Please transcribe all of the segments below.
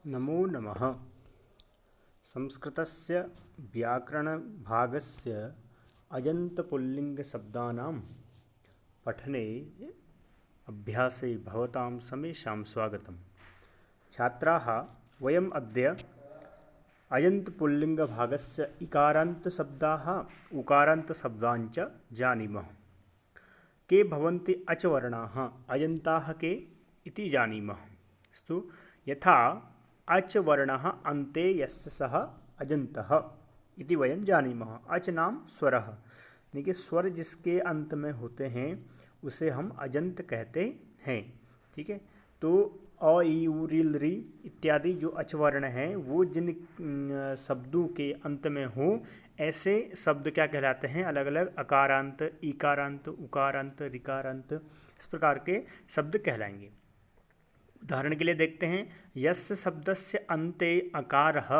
नमो नमः। संस्कृतस्य व्याकरणभागस्य अजन्तपुल्लिङ्गशब्दानां पठने अभ्यासे भवतां समेषां स्वागतं। छात्राः, वयम् अद्य अजन्तपुल्लिङ्गभागस्य इकारान्तशब्दाः उकारान्तशब्दाञ्च जानीमः। के भवन्ति अचवर्णाः अजन्ताः के इति जानीमः। अस्तु, यथा अच वर्णः अन्ते यस्य सः अजन्तः इति वयं जानीमः। अच नाम स्वरः, यानी कि स्वर जिसके अंत में होते हैं उसे हम अजंत कहते हैं। ठीक है, तो अ ई उ ऋ ऋ इत्यादि जो अच वर्ण हैं वो जिन शब्दों के अंत में हो ऐसे शब्द क्या कहलाते हैं? अलग अलग अकारांत, इकारांत, उकारांत, ऋकारांत, इस प्रकार के शब्द कहलाएंगे। उदाहरण के लिए देखते हैं, यस्य शब्दस्य अन्ते अकारः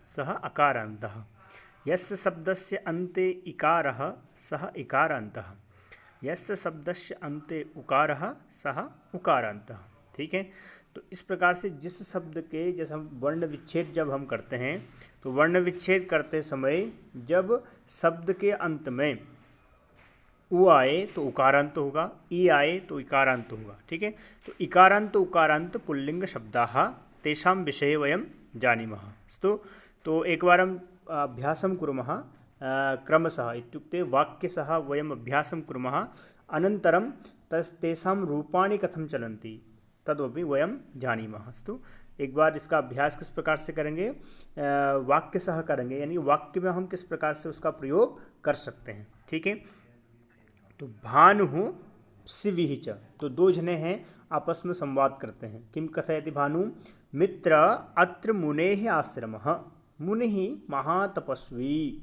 सः अकारान्तः, यस्य शब्दस्य अन्ते इकारः सः इकारान्तः, यस्य शब्दस्य अन्ते उकारः सः उकारान्तः। ठीक है, तो इस प्रकार से जिस शब्द के जैसे हम वर्ण विच्छेद जब हम करते हैं तो वर्ण विच्छेद करते समय जब शब्द के अंत में उ आए तो उकारांत होगा, ई आए तो इकारांत होगा। ठीक है, तो इकारांत उकारांत पुल्लिंग शब्दाः तेषां विषये वयं जानीमः। अस्तु, तो एकवारं अभ्यासं कुर्मः क्रमशः, इत्युक्ते वाक्यशः वयम् अभ्यासं कुर्मः। अनन्तरं तेषां रूपाणि कथं चलन्ति तदपि वयं जानीमः। अस्तु, एक बार इसका अभ्यास किस प्रकार से करेंगे? वाक्यशः करेंगे, यानी वाक्य में हम किस प्रकार से उसका प्रयोग कर सकते हैं। ठीक है, तो भानु शिविः च, तो दो जने हैं आपस में संवाद करते हैं। किम कथयति भानु? मित्र अत्र मुनेः आश्रमः, मुनिः महातपस्वी।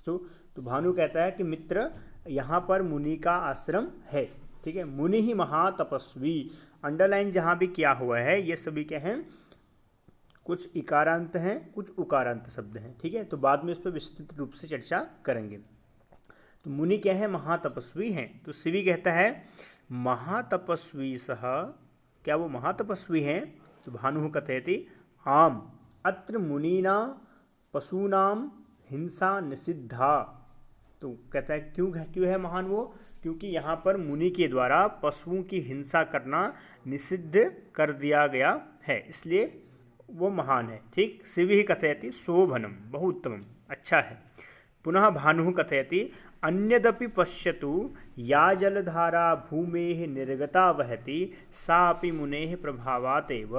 तो भानु कहता है कि मित्र यहाँ पर मुनि का आश्रम है। ठीक है, मुनिः महातपस्वी, अंडरलाइन जहाँ भी किया हुआ है ये सभी क्या हैं? कुछ इकारांत हैं, कुछ उकारांत शब्द हैं। ठीक है, तो बाद में इस पर विस्तृत रूप से चर्चा करेंगे। तो मुनि क्या है? महातपस्वी हैं। तो शिवी कहता है महातपस्वी सह, क्या वो महातपस्वी हैं? तो भानु कथयति आम अत्र मुनीना पशूनाम हिंसा निषिद्धा। तो कहता है क्यों है महान वो? क्योंकि यहाँ पर मुनि के द्वारा पशुओं की हिंसा करना निषिद्ध कर दिया गया है, इसलिए वो महान है। ठीक, शिवी कथयति शोभनम, बहु उत्तमम, अच्छा है। पुनः भानु कथयति अन्यदपि पश्यतु या जलधारा भूमेः निर्गता वहति सा अपि मुनेः प्रभावात् एव,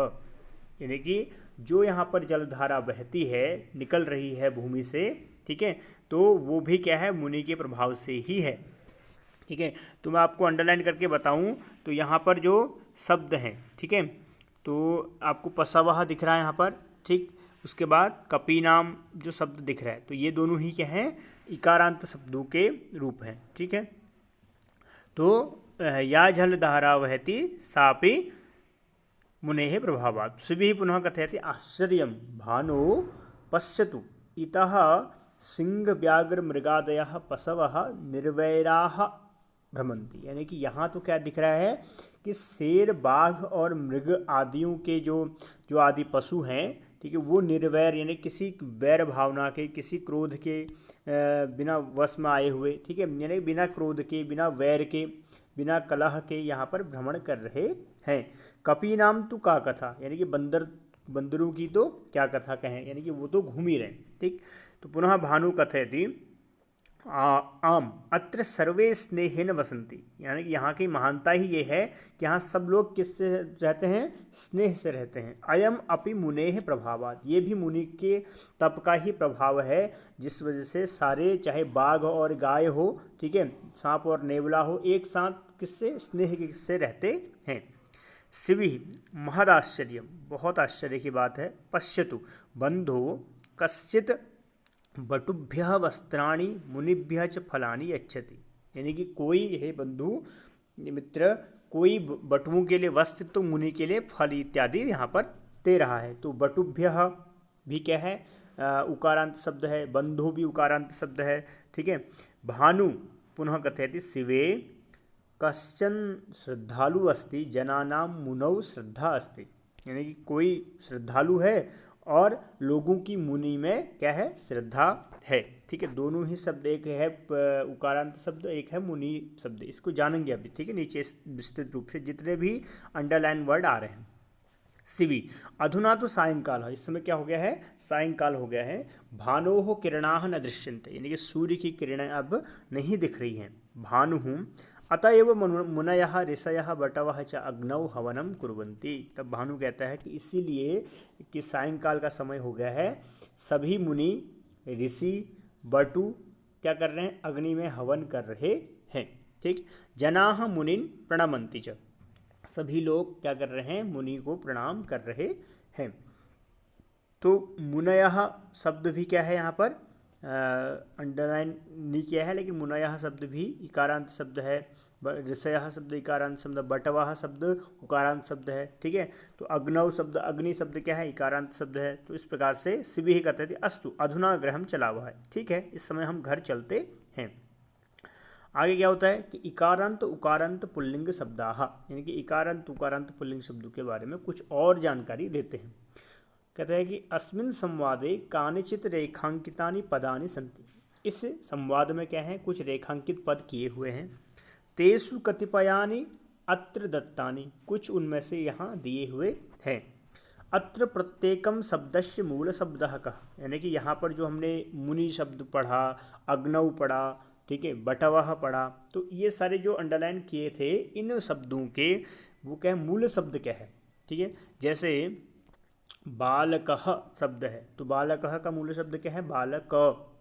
यानी कि जो यहाँ पर जलधारा बहती है, निकल रही है भूमि से, ठीक है, तो वो भी क्या है? मुनि के प्रभाव से ही है। ठीक है, तो मैं आपको अंडरलाइन करके बताऊं तो यहाँ पर जो शब्द हैं, ठीक है, तो आपको पसावाह दिख रहा है यहाँ पर। ठीक, उसके बाद कपी नाम जो शब्द दिख रहा है, तो ये दोनों ही क्या हैं? इकारांत शब्दों के रूप हैं। ठीक है, तो या जलधारा वहति सापि मुनेः प्रभावात्। शिविः पुनः कथयति आश्चर्यं भानो पश्यतु इतः सिंहव्याघ्रमृगादयः पशवः निर्वैराः भ्रमन्ति, यानी कि यहाँ तो क्या दिख रहा है कि शेर, बाघ और मृग आदियों के जो आदि पशु हैं, ठीक है, वो निर्वैर यानी किसी वैर भावना के, किसी क्रोध के बिना वश में आए हुए, ठीक है, यानी बिना क्रोध के, बिना वैर के, बिना कलह के यहाँ पर भ्रमण कर रहे हैं। कपी नाम तो का कथा, यानी कि बंदरों की तो क्या कथा कहें, यानी कि वो तो घूम ही रहे। ठीक, तो पुनः भानु कथयति आम अत्र सर्वे स्नेहेन वसंती, यानी कि यहाँ की महानता ही ये है कि यहाँ सब लोग किससे रहते हैं? स्नेह से रहते हैं। अयम अपि मुनेः प्रभावात्, ये भी मुनि के तप का ही प्रभाव है, जिस वजह से सारे, चाहे बाघ और गाय हो, ठीक है, सांप और नेवला हो, एक साथ किससे? स्नेह से रहते हैं। शिवी महदाश्चर्य, बहुत आश्चर्य की बात है। पश्यतु बंधो कश्चित् बटुभ्यः वस्त्राणि मुनिभ्यः च फलानि यच्छति, यानी कि कोई, हे बंधु मित्र, कोई बटुओं के लिए वस्त्र तो मुनि के लिए फल इत्यादि यहाँ पर दे रहा है। तो बटुभ्यः भी क्या है? उकारांत शब्द है, बंधु भी उकारांत शब्द है। ठीक है, भानु पुनः कथयति शिवे कश्चन श्रद्धालु अस्ति जनानां मुनौ श्रद्धा अस्ति, यानी कि कोई श्रद्धालु है और लोगों की मुनि में क्या है, श्रद्धा है। ठीक है, दोनों ही शब्द, एक है उकारांत शब्द, एक है मुनि शब्द, इसको जानेंगे अभी। ठीक है, नीचे विस्तृत रूप से जितने भी अंडरलाइन वर्ड आ रहे हैं। शिवी, अधुना तो सायंकाल है, इस समय क्या हो गया है, सायंकाल हो गया है। भानोः किरणाः न दृश्यन्ते, यानी कि सूर्य की किरणें अब नहीं दिख रही हैं। भानुः अतएव मुनयः ऋषयः बटवः च अग्नौ हवनं कुर्वन्ति। तब भानु कहता है कि इसीलिए कि सायंकाल का समय हो गया है, सभी मुनि ऋषि बटु क्या कर रहे हैं, अग्नि में हवन कर रहे हैं। ठीक, जनाः मुनिन् प्रणमन्ति च, सभी लोग क्या कर रहे हैं, मुनि को प्रणाम कर रहे हैं। तो मुनयः शब्द भी क्या है यहाँ पर, अंडरलाइन नहीं किया है, लेकिन मुनयः शब्द भी इकारांत शब्द है, ऋषयः शब्द इकारांत शब्द, बटवः शब्द उकारांत शब्द है। ठीक है, तो अग्नौ शब्द, अग्नि शब्द क्या है, इकारांत शब्द है। तो इस प्रकार से शिवी ही कहते थे अस्तु अधुना गृहं चलावः है। ठीक है, इस समय हम घर चलते हैं। आगे क्या होता है कि इकारांत उकारांत पुल्लिंग शब्दाः, यानी कि इकारांत उकारांत पुल्लिंग शब्दों के बारे में कुछ और जानकारी देते हैं। कहते हैं कि अस्मिन् संवादे कानिचित रेखांकितानि पदानि सन्ति, इस संवाद में क्या है, कुछ रेखांकित पद किए हुए हैं। तेषु कतिपयानि अत्र दत्तानि, कुछ उनमें से यहाँ दिए हुए हैं। अत्र प्रत्येकम शब्दस्य मूल शब्दः कः, यानी कि यहाँ पर जो हमने मुनि शब्द पढ़ा, अग्नौ पढ़ा, ठीक है, बटवः पढ़ा, तो ये सारे जो अंडरलाइन किए थे इन शब्दों के वो क्या है, मूल शब्द क्या है। ठीक है, जैसे बालकः शब्द है, तो बालकः का मूल शब्द क्या है, बालक।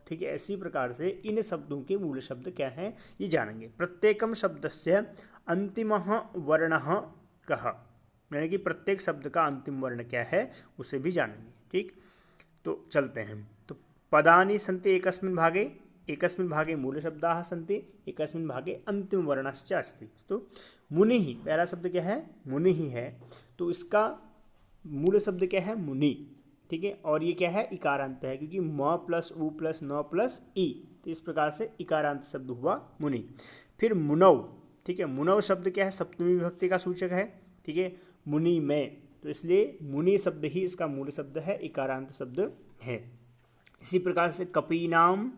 ठीक है, इसी प्रकार से इन शब्दों के मूल शब्द क्या हैं ये जानेंगे। प्रत्येकम शब्दस्य अंतिमः वर्णः कः, यानी कि प्रत्येक शब्द का अंतिम वर्ण क्या है उसे भी जानेंगे। ठीक, तो चलते हैं। तो पदानि सन्ति एकस्मिन् भागे, एकस्मिन् भागे मूलशब्दाः सन्ति, एकस्मिन् भागे अंतिम वर्णश्च अस्ति। तो मुनि ही, पहला शब्द क्या है, मुनि ही है, तो इसका मूल शब्द क्या है, मुनि। ठीक है, और ये क्या है, इकारांत है, क्योंकि म प्लस उ प्लस न प्लस ई, तो इस प्रकार से इकारांत शब्द हुआ मुनि। फिर मुनौ, ठीक है, मुनौ शब्द क्या है, सप्तमी विभक्ति का सूचक है। ठीक है, मुनि में, तो इसलिए मुनि शब्द ही इसका मूल शब्द है, इकारांत शब्द है। इसी प्रकार से कपीनाम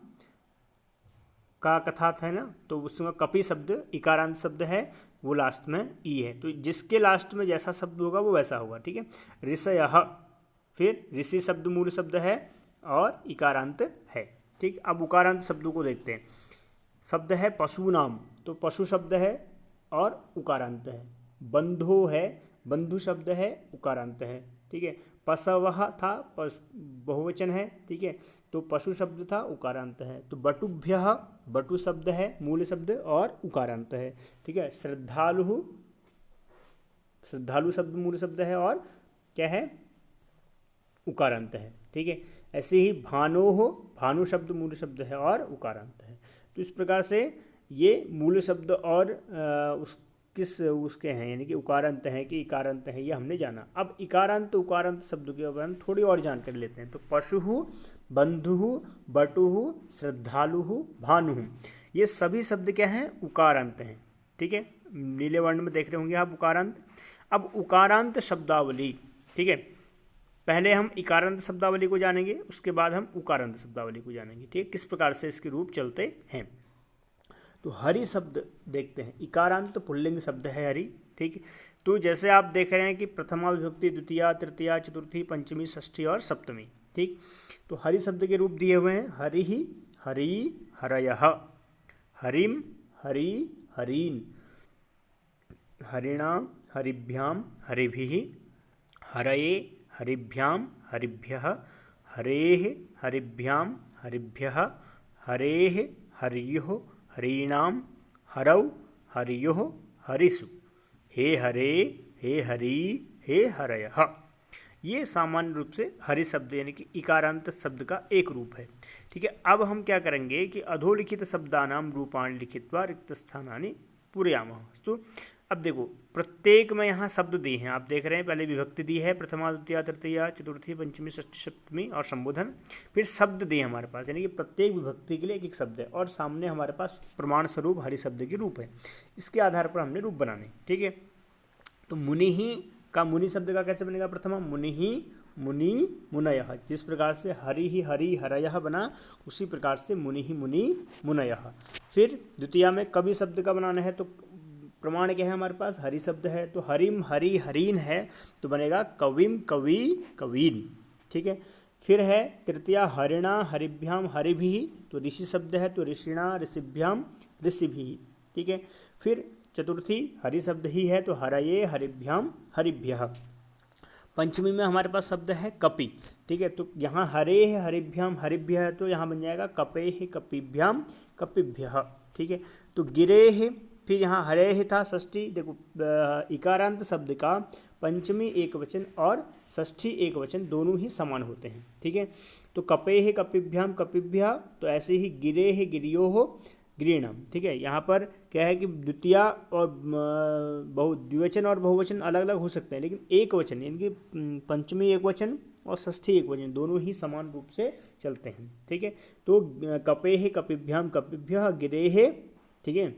का कथा था ना, तो उसमें कपि शब्द इकारांत शब्द है, वो लास्ट में ई है, तो जिसके लास्ट में जैसा शब्द होगा वो वैसा होगा। ठीक है, ऋषयः, फिर ऋषि शब्द मूल शब्द है और इकारांत है। ठीक, अब उकारांत शब्दों को देखते हैं। शब्द है पशु नाम, तो पशु शब्द है और उकारांत है। बंधो है, बंधु शब्द है, उकारांत है। ठीक है, पशवः था, बहुवचन है। ठीक है, तो पशु शब्द था, उकारांत है। तो बटुभ्यः, बटु शब्द है, मूल शब्द और उकारांत है। ठीक है, श्रद्धालु, श्रद्धालु शब्द मूल शब्द है और क्या है, उकारांत है। ठीक है, ऐसे ही भानोः, भानु शब्द मूल शब्द है और उकारांत है। तो इस प्रकार से ये मूल शब्द और उसके हैं, यानी कि उकारांत हैं कि इकारांत हैं, ये हमने जाना। अब इकारांत उकारांत शब्दों के बारे में थोड़ी और जानकारी लेते हैं। तो पशुः, बंधुः, बटुः, श्रद्धालुः, भानुः, ये सभी शब्द क्या हैं, उकारांत हैं। ठीक है, नीले वर्ण में देख रहे होंगे आप उकारांत। अब उकारांत शब्दावली, ठीक है, पहले हम इकारांत शब्दावली को जानेंगे, उसके बाद हम उकारांत शब्दावली को जानेंगे। ठीक है, किस प्रकार से इसके रूप चलते हैं। तो हरि शब्द देखते हैं, इकारांत पुल्लिंग शब्द है हरि। ठीक है, तो जैसे आप देख रहे हैं कि प्रथमा विभक्ति, द्वितीया, तृतीया, चतुर्थी, पंचमी, षष्ठी और सप्तमी। ठीक, तो हरि शब्द के रूप दिए हुए हैं, हरि ही, हरि, हरयः, हरिम, हरि, हरीन, हरिणाम, हरिभ्याम, हरिभिः, हरये, हरिभ्याम, हरिभ्यः, हरेः, हरिभ्याम, हरिभ्यः, हरेः, हर्योः, हरीणाम, हरौ, हर्योः, हरिषु, हे हरे, हे हरि, हे हरयः। ये सामान्य रूप से हरि शब्द यानी कि इकारांत शब्द का एक रूप है। ठीक है, अब हम क्या करेंगे कि अधोलिखित शब्दानाम रूपाणि लिखित्वा रिक्त स्थानानि पूरयामः। तो अब देखो, प्रत्येक में यहाँ शब्द दिए हैं, आप देख रहे हैं, पहले विभक्ति दी है, प्रथमा, द्वितीया, तृतीया, चतुर्थी, पंचमी, षष्ठी, सप्तमी और संबोधन। फिर शब्द दिए हमारे पास, यानी कि प्रत्येक विभक्ति के लिए एक एक शब्द है, और सामने हमारे पास प्रमाण स्वरूप हरि शब्द के रूप है। इसके आधार पर हमने रूप बनाने। ठीक है, तो मुनि ही का मुनि शब्द का कैसे बनेगा? प्रथमा मुनि ही मुनि मुनयः। जिस प्रकार से हरि ही हरि हरयः बना, उसी प्रकार से मुनि ही मुनि मुनयः। फिर द्वितीया में कवि शब्द का बनाना है, तो प्रमाण क्या है हमारे पास? हरि शब्द है, तो हरिम हरि हरीन है, तो बनेगा कविम कवि कवीन। ठीक है। फिर है तृतीया हरिणा हरिभ्याम हरिभिः, तो ऋषि शब्द है, तो ऋषिणा ऋषिभ्याम ऋषिभिः। ठीक है। फिर चतुर्थी हरि शब्द ही है, तो हरये हरिभ्याम हरिभ्यः। पंचमी में हमारे पास शब्द है कपि। ठीक है। तो यहाँ हरे है हरिभ्याम हरिभ्यः, तो यहाँ बन जाएगा कपे है कपिभ्याम कपिभ्यः। ठीक है। तो गिरे है, फिर यहाँ हरे ही था षष्ठी। देखो इकारांत शब्द का पंचमी एक वचन और षष्ठी एक वचन दोनों ही समान होते हैं। ठीक है। तो कपे है कपिभ्याम कपिभ्यः, तो ऐसे ही गिरे है गिरियो हो गृणम। ठीक है। यहाँ पर क्या है कि द्वितीया और द्विवचन और बहुवचन अलग अलग हो सकते हैं, लेकिन एक वचन यानी कि पंचमी एक वचन और षष्ठी एक वचन दोनों ही समान रूप से चलते हैं। ठीक है। तो कपे है कपिभ्याम कपिभ्यः गिरे है, ठीक है,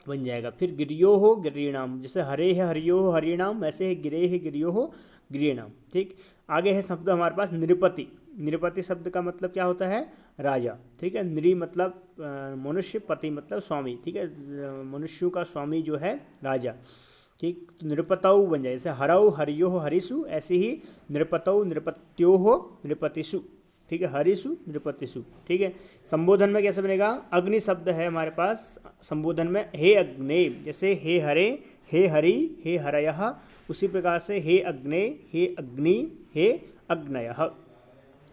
बन जाएगा। फिर गिरियो हो गिरीणाम, जैसे हरे है हरियो हो हरिणाम, वैसे है गिरे है गिरियो हो गृणाम। ठीक। आगे है शब्द हमारे पास नृपति। नृपति शब्द का मतलब क्या होता है? राजा। ठीक है। नृ मतलब मनुष्य, पति मतलब स्वामी। ठीक है। मनुष्यों का स्वामी जो है राजा। ठीक। तो नृपतौ बन जाए, जैसे हरौ हरियो हो हरिषु, ऐसे ही नृपतौ नृपत्यो हो नृपतिषु। ठीक है। हरिषु नृपतिषु। ठीक है। संबोधन में कैसे बनेगा? अग्नि शब्द है हमारे पास संबोधन में, हे अग्ने, जैसे हे हरे हे हरि हे हरयः, उसी प्रकार से हे अग्ने हे अग्नि हे अग्नयः।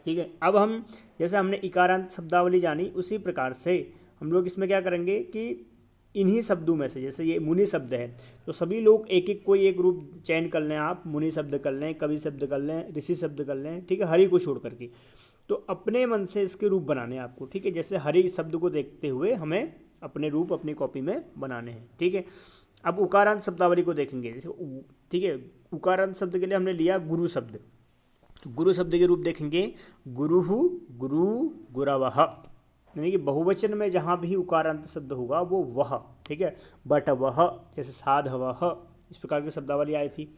ठीक है। अब हम जैसे हमने इकारांत शब्दावली जानी, उसी प्रकार से हम लोग इसमें क्या करेंगे कि इन्हीं शब्दों में से, जैसे ये मुनि शब्द है, तो सभी लोग एक एक कोई एक रूप चयन कर लें। आप मुनि शब्द कर लें, कवि शब्द कर लें, ऋषि शब्द कर लें। ठीक है। हरि को छोड़ करके, तो अपने मन से इसके रूप बनाने हैं आपको। ठीक है। जैसे हरि शब्द को देखते हुए हमें अपने रूप अपनी कॉपी में बनाने हैं। ठीक है। अब उकारांत शब्दावली को देखेंगे। ठीक है। उकारांत शब्द के लिए हमने लिया गुरु शब्द, तो गुरु शब्द के रूप देखेंगे गुरुहु गुरु गुरवः, यानी कि बहुवचन में जहाँ भी उकारांत शब्द होगा वो वह। ठीक है। बटवः, जैसे साधवः, इस प्रकार की शब्दावली आई थी।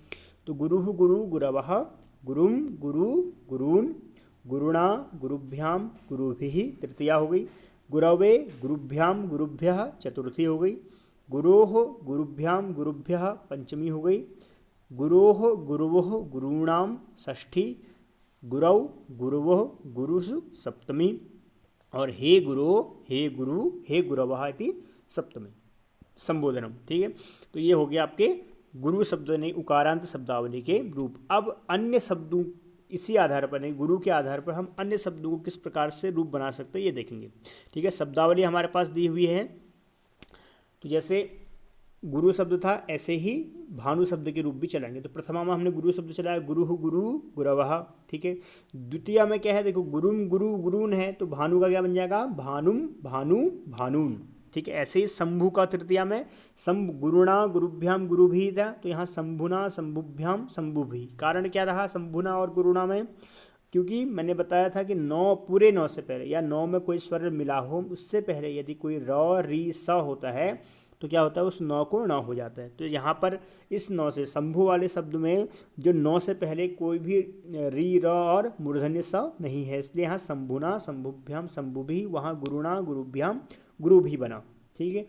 तो गुरुहु गुरु गुरवः, गुरुम गुरु गुरून्, गुरुणा गुरुभ्याम गुरुभिः, तृतीया हो गई। गुरवे गुरुभ्याम गुरुभ्यः, चतुर्थी हो गई। गुरोः गुरुभ्याम गुरुभ्यः, पंचमी हो गई। गुरोः गुरुवोः गुरूणाम, षष्ठी। गुरौ गुरुवोः गुरुषु, सप्तमी। और हे गुरो हे गुरु हे गुरवः इति सप्तमी संबोधनम। ठीक है। तो ये हो गया आपके गुरु शब्द ने उकारांत शब्दावली के रूप। अब अन्य शब्दों इसी आधार पर नहीं, गुरु के आधार पर हम अन्य शब्दों को किस प्रकार से रूप बना सकते हैं ये देखेंगे। ठीक है। शब्दावली हमारे पास दी हुई है, तो जैसे गुरु शब्द था ऐसे ही भानु शब्द के रूप भी चलाएंगे। तो प्रथमा में हमने गुरु शब्द चलाया, गुरु गुरु गुरवः। ठीक है। द्वितीय में क्या है? देखो गुरुम गुरु गुरून है, तो भानु का क्या बन जाएगा? भानुम भानु भानून। ठीक है। ऐसे ही शंभु का तृतीया में शंभु गुरुणा गुरुभ्याम गुरुभी था, तो यहाँ शंभुना शंभुभ्याम शंभुभी। कारण क्या रहा शंभुना और गुरुणा में? क्योंकि मैंने बताया था कि नौ पूरे नौ से पहले या नौ में कोई स्वर मिला हो, उससे पहले यदि कोई र री स होता है तो क्या होता है? उस नौ को न हो जाता है। तो यहाँ पर इस नौ से शंभु वाले शब्द में जो नौ से पहले कोई भी री र और मूर्धन्य स नहीं है, इसलिए यहाँ शंभुना शंभुभ्याम शंभुभी, वहाँ गुरुणा गुरुभ्याम गुरु भी बना। ठीक है।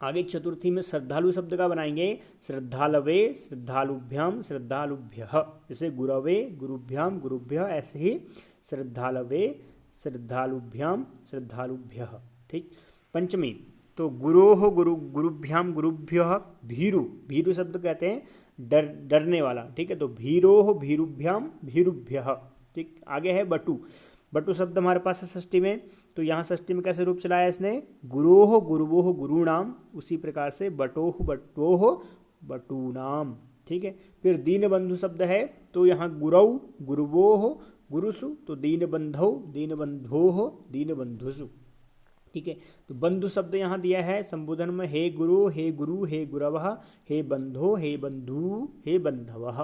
आगे चतुर्थी में श्रद्धालु शब्द का बनाएंगे, श्रद्धालवे श्रद्धालुभ्याम श्रद्धालुभ्यः, जैसे गुरवे गुरुभ्याम गुरुभ्यः, ऐसे ही श्रद्धालवे श्रद्धालुभ्याम श्रद्धालुभ्यः। ठीक। पंचमी तो गुरोः गुरु गुरुभ्याम गुरुभ्यः, भीरु भीरु शब्द कहते हैं डरने वाला। ठीक है। तो भीरोः भीरुभ्याम भीरुभ्यः। ठीक। आगे है बटु। बटु शब्द हमारे पास है षष्ठी में, तो यहाँ षष्ठी में कैसे रूप चलाया इसने? गुरोः गुरुवोः गुरूणाम, उसी प्रकार से बटोः बटवोः बटूनाम। ठीक है। फिर दीनबंधु शब्द है, तो यहाँ गुरौ गुरुवोः गुरुसु, तो दीनबंधौ दीनबंधोः दीनबंधुसु। ठीक है। तो बंधु शब्द यहाँ दिया है संबोधन में, हे गुरु हे गुरवः हे बंधो हे बंधु हे बंधवः।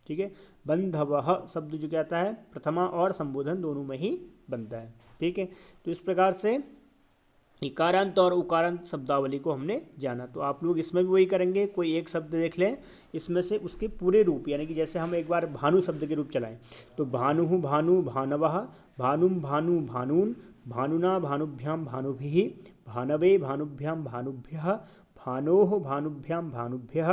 ठीक है। बंधवः शब्द जो कहता है प्रथमा और संबोधन दोनों में ही बनता है। ठीक है। तो इस प्रकार से इकारांत और उकारांत शब्दावली को हमने जाना। तो आप लोग इसमें भी वही करेंगे, कोई एक शब्द देख लें, इसमें से उसके पूरे रूप, यानी कि जैसे हम एक बार भानु शब्द के रूप चलाएं तो भानु भानु भानवः, भानुम भानु भानून, भानुना भानुभ्याम भानुभिः, भानवे भानुभ्याम भानुभ्यः, भानोः भानुभ्याम भानुभ्यः,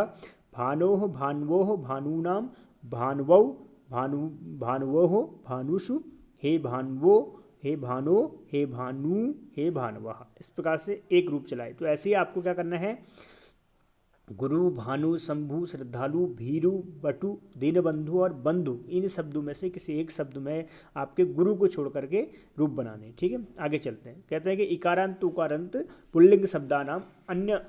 भानोः भान्वोः भानूनां, भानुवौ भानु भानुवोः भानुषु, हे भान्वो हे भानो, हे भानु, हे भानवः। इस प्रकार से एक रूप चलाए। तो ऐसे ही आपको क्या करना है, गुरु भानु शंभु श्रद्धालु भीरु बटु दीनबंधु और बंधु, इन शब्दों में से किसी एक शब्द में आपके गुरु को छोड़ करके रूप बनाने। ठीक है, आगे चलते हैं। कहते हैं कि इकारांत उकारांत पुल्लिंग शब्दानाम अन्य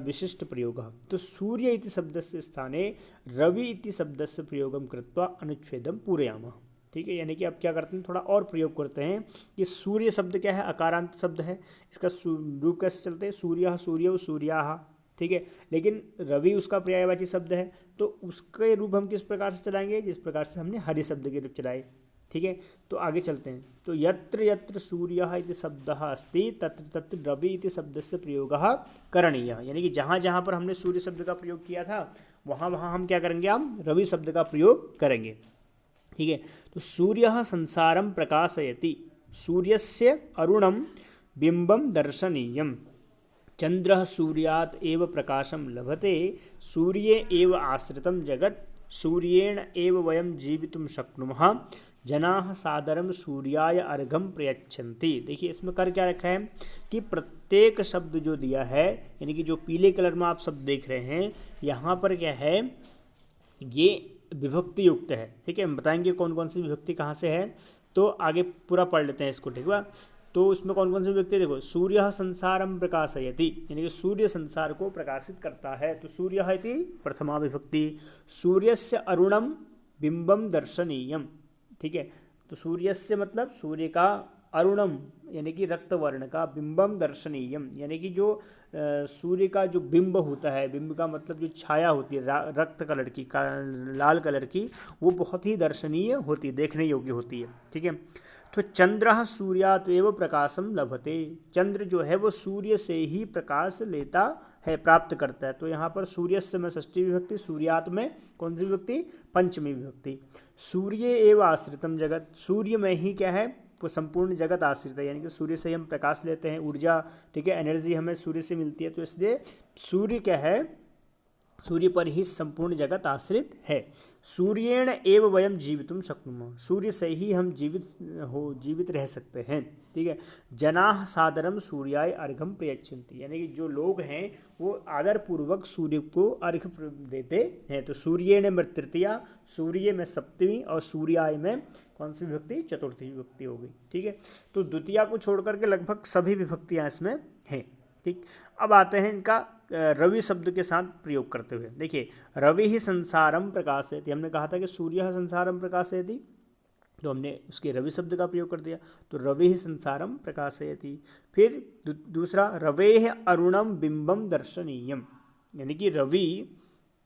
विशिष्ट प्रयोग। तो सूर्य इति शब्दस्य स्थाने रवि इति शब्दस्य प्रयोगम कृत्वा अनुच्छेदम पूरयामः। ठीक है, यानी कि अब क्या करते हैं, थोड़ा और प्रयोग करते हैं कि सूर्य शब्द क्या है, अकारांत शब्द है, इसका रूप कैसे चलते हैं, सूर्य सूर्य सूर्याः। ठीक है, लेकिन रवि उसका पर्यायवाची शब्द है, तो उसके रूप हम किस प्रकार से चलाएंगे, जिस प्रकार से हमने हरि शब्द के रूप चलाए। ठीक है, तो आगे चलते हैं। तो यत्र यत्र सूर्यः इति शब्दः अस्ति तत्र तत्र रवि इति शब्दस्य प्रयोगः करणीयः। यानी कि जहाँ जहाँ पर हमने सूर्य शब्द का प्रयोग किया था वहाँ वहाँ हम क्या करेंगे, हम रवि शब्द का प्रयोग करेंगे। ठीक है, तो सूर्यः संसारं प्रकाशयति, सूर्यस्य अरुणं बिंबं दर्शनीयम्, चंद्रः सूर्यात् एव प्रकाशं लभते, सूर्ये एव आश्रितं जगत्, सूर्येण एव वयं जीवितुं शक्नुमः, जनाः सादरं सूर्याय अर्घ्यं प्रयच्छन्ति। देखिए इसमें कर क्या रखा है कि प्रत्येक शब्द जो दिया है, यानी कि जो पीले कलर में आप शब्द देख रहे हैं, यहाँ पर क्या है, ये विभक्ति युक्त है। ठीक है, हम बताएंगे कौन कौन सी विभक्ति कहाँ से है, तो आगे पूरा पढ़ लेते हैं इसको। ठीक है, तो उसमें कौन कौन सी विभक्ति देखो, सूर्य संसारम प्रकाशयति, यानी कि सूर्य संसार को प्रकाशित करता है, तो सूर्य इति प्रथमा विभक्ति, सूर्यस्य अरुणम बिंबम दर्शनीयम। ठीक है, तो सूर्यस्य मतलब सूर्य का, अरुणम यानी कि रक्त वर्ण का, बिंबम दर्शनीयम यानी कि जो सूर्य का जो बिंब होता है, बिंब का मतलब जो छाया होती है रक्त कलर की, लाल कलर की, वो बहुत ही दर्शनीय होती है, देखने योग्य होती है। ठीक है, तो चंद्र सूर्यात एव प्रकाशम लभते, चंद्र जो है वो सूर्य से ही प्रकाश लेता है, प्राप्त करता है। तो यहाँ पर सूर्यस्य में षष्ठी विभक्ति, सूर्यात में कौन सी विभक्ति, पंचमी विभक्ति। सूर्य एव आश्रितम जगत, सूर्य में ही क्या है, को संपूर्ण जगत आश्रित है, यानी कि सूर्य से हम प्रकाश लेते हैं, ऊर्जा, ठीक है, एनर्जी हमें सूर्य से मिलती है, तो इसलिए सूर्य क्या है, सूर्य पर ही संपूर्ण जगत आश्रित है। सूर्येण एव वयम जीवितुम शक्नुमः, सूर्य से ही हम जीवित रह सकते हैं। ठीक है, जनाः सादरम सूर्याय अर्घ्यम प्रयच्छन्ति, यानी कि जो लोग हैं वो आदरपूर्वक सूर्य को अर्घ्य देते हैं। तो सूर्येण में तृतीया, सूर्य में सप्तमी और सूर्याय में कौन सी विभक्ति, चतुर्थी विभक्ति हो गई। ठीक है, तो द्वितीया को छोड़ करके लगभग सभी विभक्तियाँ इसमें हैं। ठीक, अब आते हैं इनका रवि शब्द के साथ प्रयोग करते हुए। देखिए, रवि ही संसारम प्रकाशयति, हमने कहा था कि सूर्य संसारम प्रकाशयति, तो हमने उसके रवि शब्द का प्रयोग कर दिया, तो रवि ही संसारम प्रकाशयति। फिर दूसरा, रवेः अरुणम बिंबम दर्शनीयम, यानी कि रवि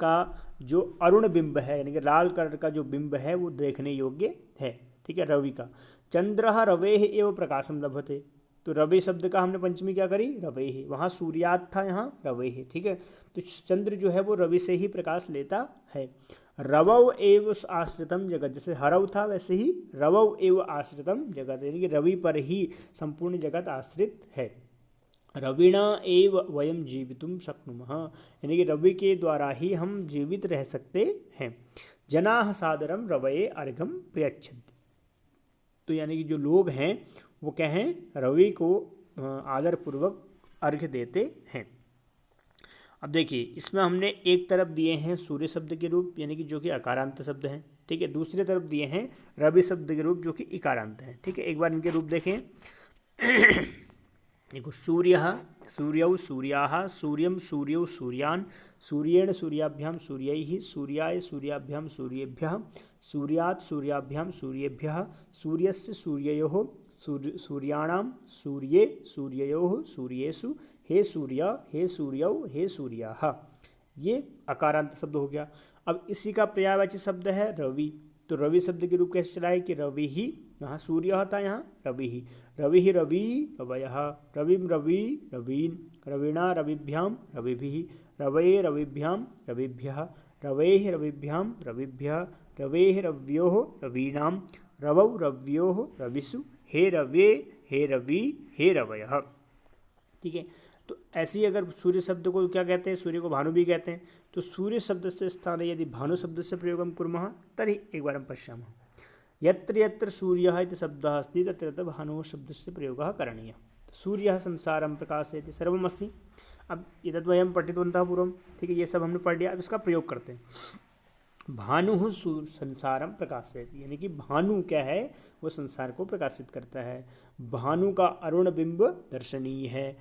का जो अरुण बिंब है, यानी कि लाल कलर का जो बिंब है वो देखने योग्य है। ठीक है, रवि का। चंद्रः रवेः एव प्रकाशम लभते, तो रवि शब्द का हमने पंचमी क्या करी, रवि ही, वहाँ सूर्यात था, यहाँ रवि ही। ठीक है, तो चंद्र जो है वो रवि से ही प्रकाश लेता है। रवौ एव आश्रितम जगत, जैसे हरव था वैसे ही रवौ एव आश्रितम जगत, यानी कि रवि पर ही संपूर्ण जगत आश्रित है। रविणा एव वयम जीवितुम शक्नुमः, यानी कि रवि के द्वारा ही हम जीवित रह सकते हैं। जनाः सादरम रवये अर्घ्यम प्रयच्छन्ति, तो यानी कि जो लोग हैं वो क्या हैं, रवि को आदरपूर्वक अर्घ्य देते हैं। अब देखिए, इसमें हमने एक तरफ दिए हैं सूर्य शब्द के रूप, यानी कि जो कि अकारांत शब्द हैं। ठीक है, दूसरी तरफ दिए हैं रवि शब्द के रूप जो कि इकारांत हैं। ठीक है, एक बार इनके रूप देखें। देखो, सूर्यः सूर्यौ सूर्याः, सूर्यं सूर्यौ सूर्यान्, सूर्येण सूर्याभ्यां सूर्यैः, सूर्याय सूर्याभ्यां सूर्येभ्यः, सूर्यात् सूर्याभ्यां सूर्येभ्यः, सूर्यस्य सूर्ययोः सूर्याणां, सूर्ये सूर्ययोः सूर्येषु, हे सूर्य हे सूर्यौ हे सूर्याः। ये अकारांत शब्द हो गया। अब इसी का पर्यायवाची शब्द है रवि, तो रवि शब्द के रूप कैसे चलाए कि रवि ही यहाँ सूर्य था, यहाँ रवि ही, रवि ही रवि रवयः, रविम रवि रवीन, रविणा रविभ्याम रविभिः, रवये रविभ्यां रविभ्यः, रवेः रविभ्यां रविभ्यः, रवेः रव्योः रवीणां, रवौ रव्योः रविषु, हे रवे हे रवि हे रवयः। ठीक है, तो ऐसी अगर सूर्य शब्द को क्या कहते हैं, सूर्य को भानु भी कहते हैं, तो सूर्य शब्द से स्थाने यदि भानु शब्द से प्रयोगं कुर्मः तर्हि एकवारं पश्यामः। यत्र यत्र सूर्यः इति शब्दः अस्ति तत्र तत्र भानुः शब्दस्य प्रयोगः करणीयः। सूर्यः संसारं प्रकाशयति सर्वम् अस्ति। अब एतद् वयं पठितवन्तः पूर्वं, ठीक है, ये सब हमने पढ़ लिया। अब इसका प्रयोग करते हैं। भानु संसारम प्रकाशयति, यानी कि भानु क्या है, वो संसार को प्रकाशित करता है। भानु का अरुण बिंब दर्शनीय है,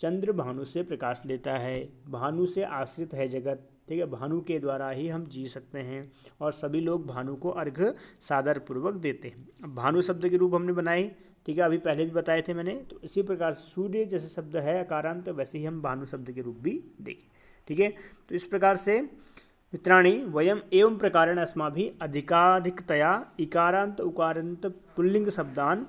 चंद्र भानु से प्रकाश लेता है, भानु से आश्रित है जगत, ठीक है, भानु के द्वारा ही हम जी सकते हैं और सभी लोग भानु को अर्घ्य सादर पूर्वक देते हैं। अब भानु शब्द के रूप हमने बनाए, ठीक है, अभी पहले भी बताए थे मैंने। तो इसी प्रकार सूर्य जैसे शब्द है अकारांत, वैसे ही हम भानु शब्द के रूप भी देखें, ठीक है। तो इस प्रकार से मित्राणि वयम एवं प्रकारेण अस्माभिः अधिकाधिकतया इकारांत उकारांत पुल्लिंग शब्दान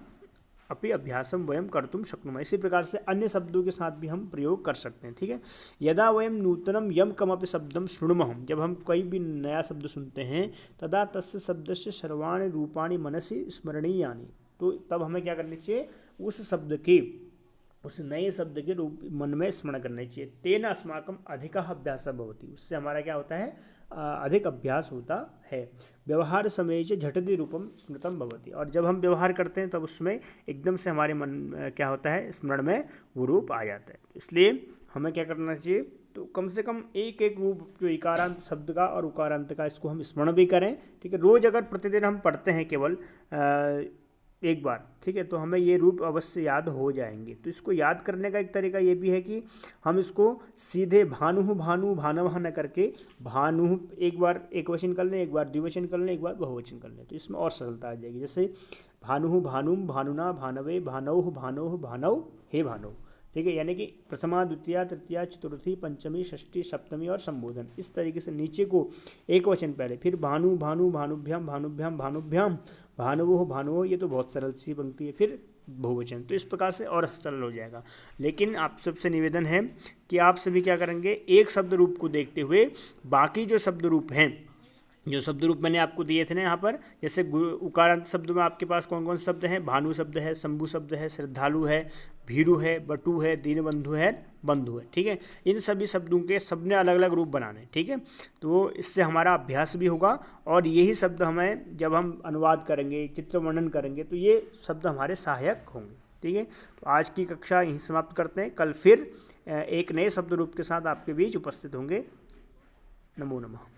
अपि अभ्यासम वयम कर्तुम शक्नुमः। इसी प्रकार से अन्य शब्दों के साथ भी हम प्रयोग कर सकते हैं, ठीक है। यदा वयम नूतनम यम कमपि शब्दम शृणुमः, जब हम कोई भी नया शब्द सुनते हैं, तदा तस्य शब्दस्य सर्वाणि रूपाणि मनसि स्मरणीयानि, तो तब हमें क्या करनी चाहिए, उस शब्द के, उस नए शब्द के रूप मन में स्मरण करना चाहिए। तेन अस्माकम अधिक अभ्यास भवति, उससे हमारा क्या होता है, अधिक अभ्यास होता है। व्यवहार समय से झटति रूपम स्मृतम भवति, और जब हम व्यवहार करते हैं तब उसमें एकदम से हमारे मन क्या होता है, स्मरण में वो रूप आ जाता है। इसलिए हमें क्या करना चाहिए, तो कम से कम एक एक रूप जो इकारांत शब्द का और उकारांत का, इसको हम स्मरण भी करें, ठीक है। रोज़ अगर प्रतिदिन हम पढ़ते हैं केवल एक बार, ठीक है, तो हमें ये रूप अवश्य याद हो जाएंगे। तो इसको याद करने का एक तरीका ये भी है कि हम इसको सीधे भानु भानु भानवः न करके भानु एक बार एक वचन कर लें, एक बार द्विवचन कर लें, एक बार बहुवचन कर लें, तो इसमें और सरलता आ जाएगी। जैसे भानु भानुम भानुना भानवे भानौः भानौः भानौ हे भानौ, ठीक है, यानी कि प्रथमा द्वितीया तृतीया चतुर्थी पंचमी षष्ठी सप्तमी और संबोधन, इस तरीके से नीचे को एक वचन पहले, फिर भानु भानु भानुभ्याम भानुभ्याम भानुभ्याम भानुवोः भानुवो, ये तो बहुत सरल सी पंक्ति है, फिर बहुवचन, तो इस प्रकार से और सरल हो जाएगा। लेकिन आप सबसे निवेदन है कि आप सभी क्या करेंगे, एक शब्द रूप को देखते हुए बाकी जो शब्द रूप हैं, जो शब्द रूप मैंने आपको दिए थे ना यहाँ पर, जैसे उकारांत शब्द में आपके पास कौन कौन से शब्द हैं, भानु शब्द है, शंभु शब्द है, श्रद्धालु है, भीरु है, बटु है, दीनबंधु है, बंधु है, ठीक है। इन सभी शब्दों के सबने अलग अलग रूप बनाने, ठीक है। तो इससे हमारा अभ्यास भी होगा और यही शब्द हमें जब हम अनुवाद करेंगे, चित्र वर्णन करेंगे, तो ये शब्द हमारे सहायक होंगे, ठीक है। तो आज की कक्षा यहीं समाप्त करते हैं। कल फिर एक नए शब्द रूप के साथ आपके बीच उपस्थित होंगे। नमो नमः।